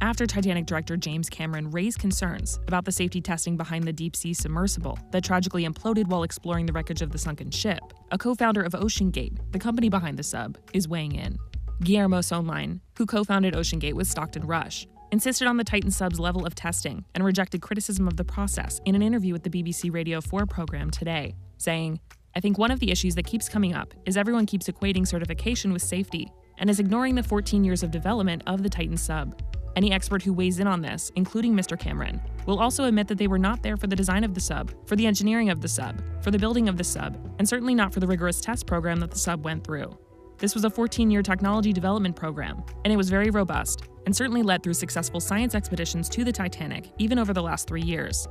after Titanic director James Cameron raised concerns about the safety testing behind the deep-sea submersible that tragically imploded while exploring the wreckage of the sunken ship. A co-founder of OceanGate, the company behind the sub, is weighing in. Guillermo Söhnlein, who co-founded OceanGate with Stockton Rush, insisted on the Titan sub's level of testing and rejected criticism of the process in an interview with the BBC Radio 4 program Today, saying, "I think one of the issues that keeps coming up is everyone keeps equating certification with safety and is ignoring the 14 years of development of the Titan sub. Any expert who weighs in on this, including Mr. Cameron, will also admit that they were not there for the design of the sub, for the engineering of the sub, for the building of the sub, and certainly not for the rigorous test program that the sub went through. This was a 14-year technology development program, and it was very robust, and certainly led through successful science expeditions to the Titanic, even over the last 3 years."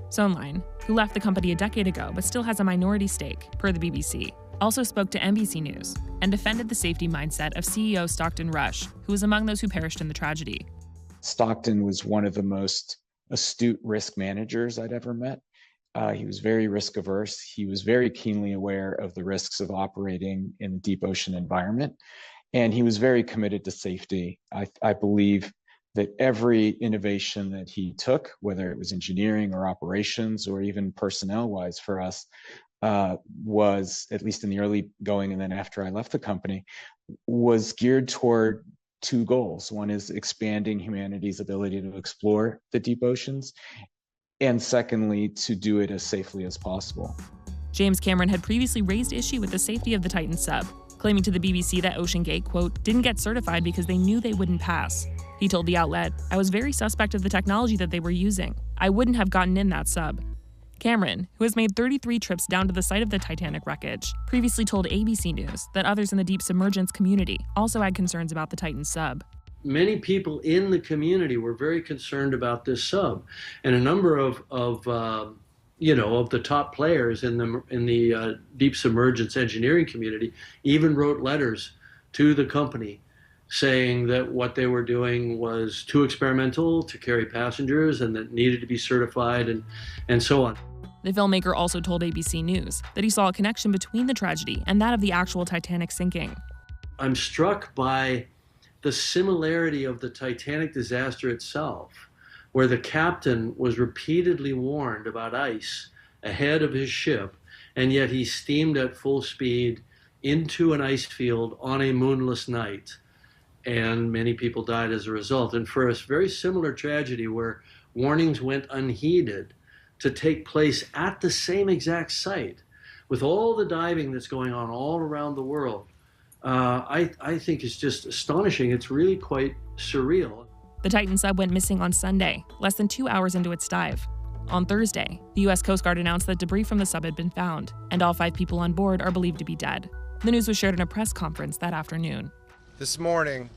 Söhnlein, who left the company a decade ago but still has a minority stake, per the BBC, also spoke to NBC News and defended the safety mindset of CEO Stockton Rush, who was among those who perished in the tragedy. Stockton was one of the most astute risk managers I'd ever met. He was very risk averse. He was very keenly aware of the risks of operating in the deep ocean environment. And he was very committed to safety. I believe that every innovation that he took, whether it was engineering or operations or even personnel-wise for us, was, at least in the early going and then after I left the company, was geared toward two goals. One is expanding humanity's ability to explore the deep oceans, and secondly, to do it as safely as possible. James Cameron had previously raised issue with the safety of the Titan sub, claiming to the BBC that OceanGate, quote, didn't get certified because they knew they wouldn't pass. He told the outlet, "I was very suspect of the technology that they were using. I wouldn't have gotten in that sub." Cameron, who has made 33 trips down to the site of the Titanic wreckage, previously told ABC News that others in the deep submergence community also had concerns about the Titan sub. Many people in the community were very concerned about this sub, and a number of the top players in the deep submergence engineering community even wrote letters to the company saying that what they were doing was too experimental to carry passengers and that needed to be certified and so on. The filmmaker also told ABC News that he saw a connection between the tragedy and that of the actual Titanic sinking. "I'm struck by the similarity of the Titanic disaster itself, where the captain was repeatedly warned about ice ahead of his ship, and yet he steamed at full speed into an ice field on a moonless night, and many people died as a result." And for a very similar tragedy where warnings went unheeded to take place at the same exact site, with all the diving that's going on all around the world, I think it's just astonishing. It's really quite surreal. The Titan sub went missing on Sunday, less than 2 hours into its dive. On Thursday, the U.S. Coast Guard announced that debris from the sub had been found, and all 5 people on board are believed to be dead. The news was shared in a press conference that afternoon. This morning,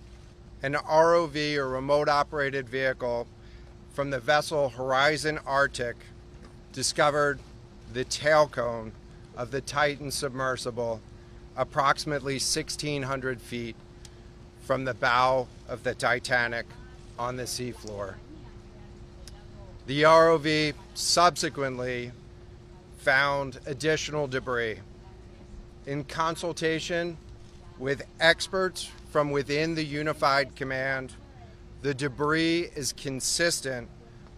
an ROV, or remote operated vehicle, from the vessel Horizon Arctic discovered the tail cone of the Titan submersible approximately 1,600 feet from the bow of the Titanic on the seafloor. The ROV subsequently found additional debris. In consultation with experts from within the Unified Command, the debris is consistent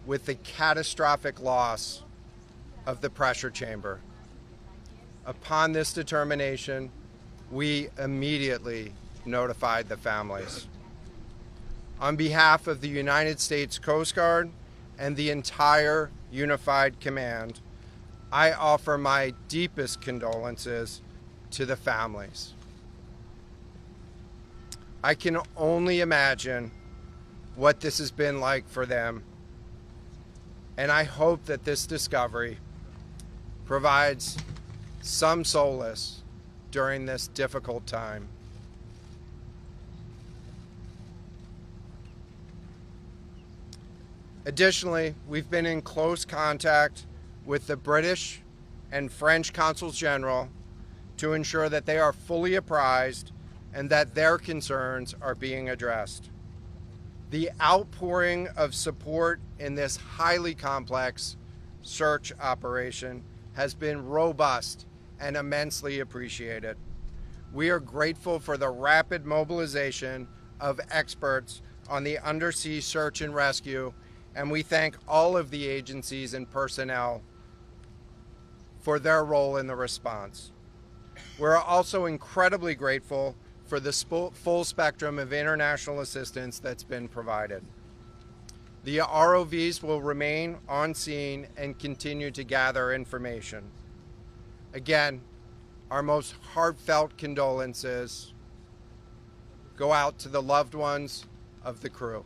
with the catastrophic loss of the pressure chamber. Upon this determination, we immediately notified the families. On behalf of the United States Coast Guard and the entire Unified Command, I offer my deepest condolences to the families. I can only imagine what this has been like for them, and I hope that this discovery provides some solace during this difficult time. Additionally, we've been in close contact with the British and French consuls general to ensure that they are fully apprised and that their concerns are being addressed. The outpouring of support in this highly complex search operation has been robust and immensely appreciated. We are grateful for the rapid mobilization of experts on the undersea search and rescue, and we thank all of the agencies and personnel for their role in the response. We're also incredibly grateful for the full spectrum of international assistance that's been provided. The ROVs will remain on scene and continue to gather information. Again, our most heartfelt condolences go out to the loved ones of the crew.